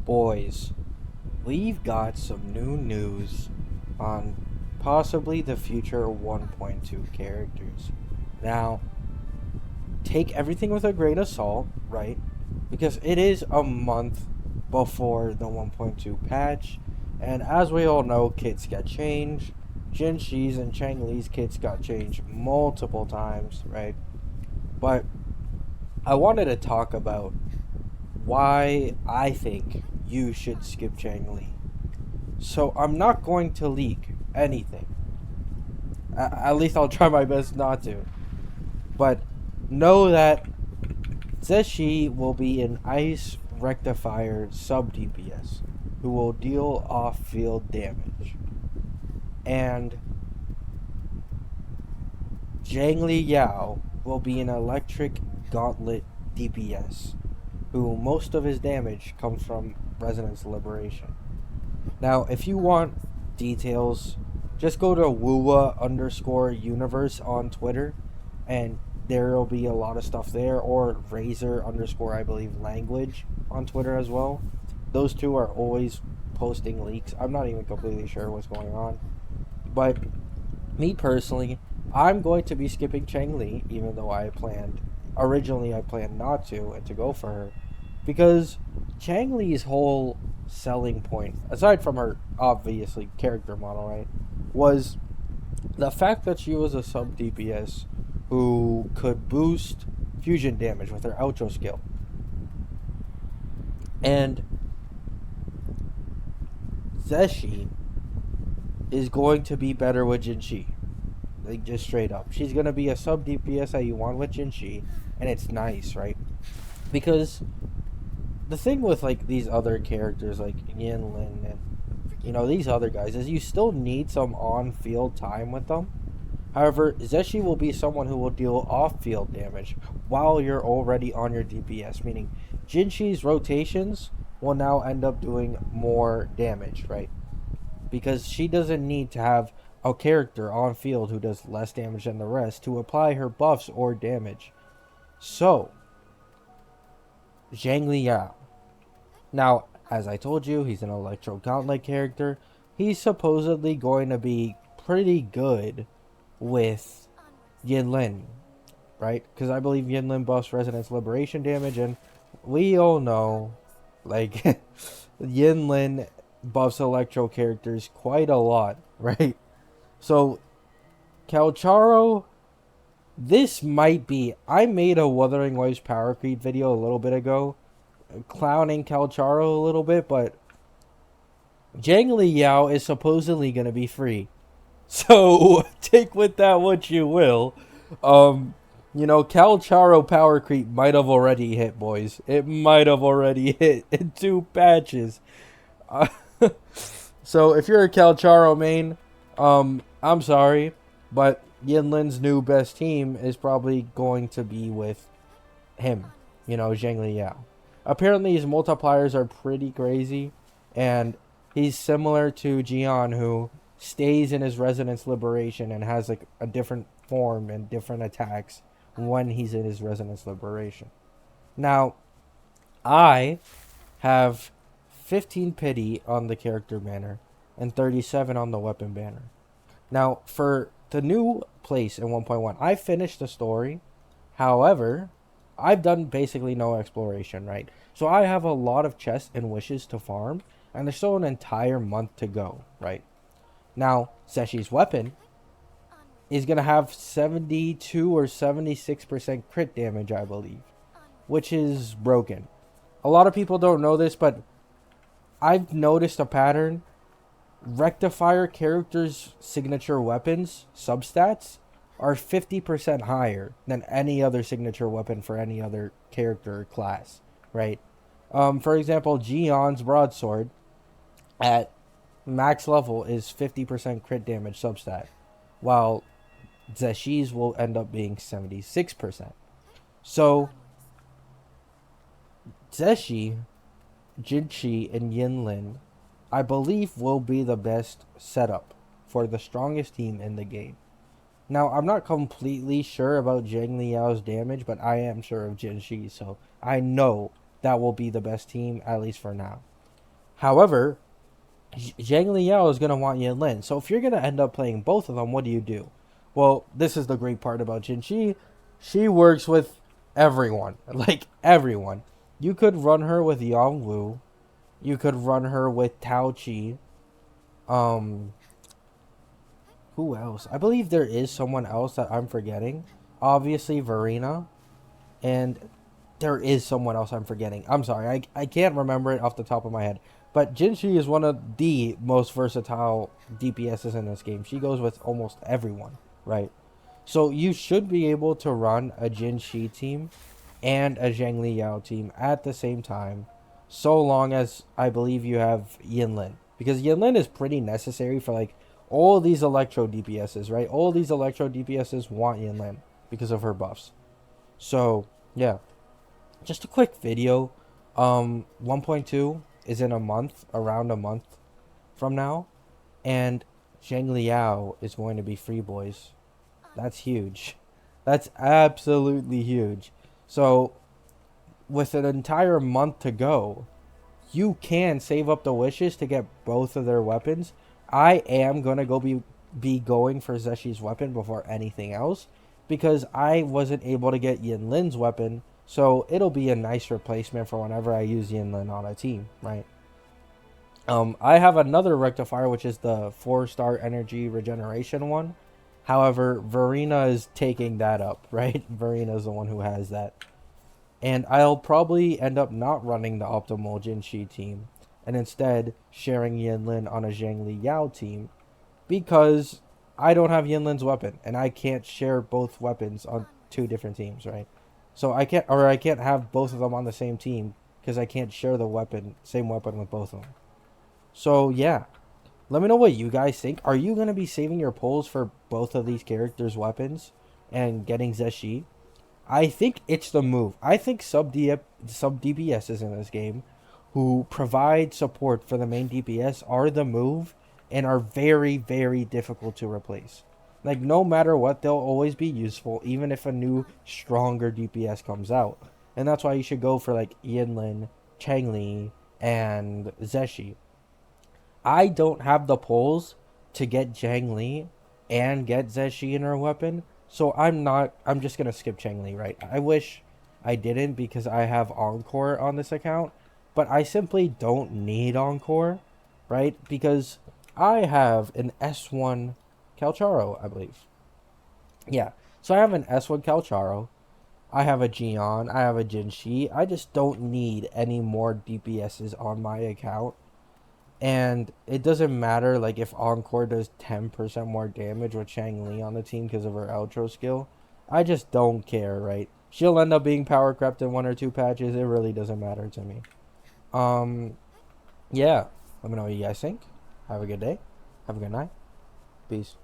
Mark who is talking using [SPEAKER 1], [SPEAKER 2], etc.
[SPEAKER 1] Boys, we've got some new news on possibly the future 1.2 characters. Now, take everything with a grain of salt, right? Because it is a month before the 1.2 patch, and as we all know, kits get changed. Jin Shi's and Chang Li's kits got changed multiple times, right? But I wanted to talk about why I think you should skip Chang Li. So I'm not going to leak anything. At least I'll try my best not to. But know that Zeshi will be an Ice Rectifier sub DPS who will deal off field damage. And Zhang Li Yao will be an Electric Gauntlet DPS who most of his damage comes from Resonance Liberation. Now, if you want details, just go to Wua_universe on Twitter, and there will be a lot of stuff there, or Razor underscore, I believe, language on Twitter as well. Those two are always posting leaks. I'm not even completely sure what's going on. But me personally, I'm going to be skipping Chang Li, even though originally I planned not to and to go for her. Because Chang Li's whole selling point, aside from her obviously character model, right, was the fact that she was a sub DPS who could boost fusion damage with her outro skill. And Zeshi is going to be better with Jinshi. Like, just straight up. She's going to be a sub DPS that you want with Jinshi, and it's nice, right? Because the thing with, like, these other characters, like Yin Lin and, these other guys, is you still need some on-field time with them. However, Zeshi will be someone who will deal off-field damage while you're already on your DPS, meaning Jinshi's rotations will now end up doing more damage, right? Because she doesn't need to have a character on field who does less damage than the rest to apply her buffs or damage. So, Zhang Liao. Now, as I told you, he's an Electro Gauntlet character. He's supposedly going to be pretty good with Yin Lin, right? Because I believe Yin Lin buffs Resonance Liberation damage, and we all know, like, Yin Lin buffs Electro characters quite a lot, right? So, Calcharo, this might be... I made a Wuthering Waves power creep video a little bit ago, clowning Calcharo a little bit, but Zhang Li Yao is supposedly going to be free. So, take with that what you will. Calcharo power creep might have already hit, boys. It might have already hit in 2 patches. So, if you're a Calcharo main, I'm sorry, but Yinlin's new best team is probably going to be with him, Zhang Liao. Apparently, his multipliers are pretty crazy, and he's similar to Jian, who stays in his Resonance Liberation and has like a different form and different attacks when he's in his Resonance Liberation. Now, I have 15 pity on the character banner and 37 on the weapon banner. Now, for the new place in 1.1, I finished the story. However, I've done basically no exploration, right? So I have a lot of chests and wishes to farm, and there's still an entire month to go, right? Now, Seshi's weapon is going to have 72 or 76% crit damage, I believe, which is broken. A lot of people don't know this, but I've noticed a pattern. Rectifier characters' signature weapons substats are 50% higher than any other signature weapon for any other character or class, right? For example, Gion's broadsword at max level is 50% crit damage substat, while Zeshi's will end up being 76%. So, Zeshi, Jinshi, and Yinlin, I believe, will be the best setup for the strongest team in the game. Now, I'm not completely sure about Zhang Liao's damage, but I am sure of Jinshi, so I know that will be the best team, at least for now. However, Zhang Liao is going to want Yin Lin. So if you're going to end up playing both of them, what do? Well, this is the great part about Jin Shi. She works with everyone. Like, everyone. You could run her with Yang Wu. You could run her with Tao Chi. Um, who else? I believe there is someone else that I'm forgetting. Obviously, Verena. And there is someone else I'm forgetting. I'm sorry. I can't remember it off the top of my head. But Jinshi is one of the most versatile DPSs in this game. She goes with almost everyone, right? So you should be able to run a Jinshi team and a Zhang Liao team at the same time, so long as I believe you have Yinlin. Because Yinlin is pretty necessary for like all these Electro DPSs, right? All these Electro DPSs want Yinlin because of her buffs. So, yeah. Just a quick video. 1.2 is in a month, around a month from now. And Zhang Liao is going to be free, boys. That's huge. That's absolutely huge. So, with an entire month to go, you can save up the wishes to get both of their weapons. I am going to be going for Zeshi's weapon before anything else, because I wasn't able to get Yin Lin's weapon, so it'll be a nice replacement for whenever I use Yin Lin on a team, right? I have another rectifier, which is the 4-star energy regeneration one. However, Verena is taking that up, right? Verena is the one who has that. And I'll probably end up not running the optimal Jinshi team, and instead sharing Yinlin on a Zhang Liao team, because I don't have Yinlin's weapon, and I can't share both weapons on two different teams, right? So I can't have both of them on the same team, because I can't share the same weapon with both of them. So yeah, let me know what you guys think. Are you going to be saving your pulls for both of these characters' weapons and getting Zeshi? I think it's the move. I think sub DPSs in this game who provide support for the main DPS are the move, and are very, very difficult to replace. Like, no matter what, they'll always be useful, even if a new, stronger DPS comes out. And that's why you should go for, like, Yinlin, Changli, and Zeshi. I don't have the pulls to get Zhang Li and get Zeshi in her weapon, so I'm just gonna skip Chang Li, right? I wish I didn't, because I have Encore on this account, but I simply don't need Encore, right? Because I have an S1 Calcharo, I believe. Yeah, so I have an S1 Calcharo, I have a Gion, I have a Jinshi. I just don't need any more DPSs on my account. And it doesn't matter, like, if Encore does 10% more damage with Chang Li on the team because of her outro skill. I just don't care, right? She'll end up being power crept in 1 or 2 patches. It really doesn't matter to me. Yeah. Let me know what you guys think. Have a good day. Have a good night. Peace.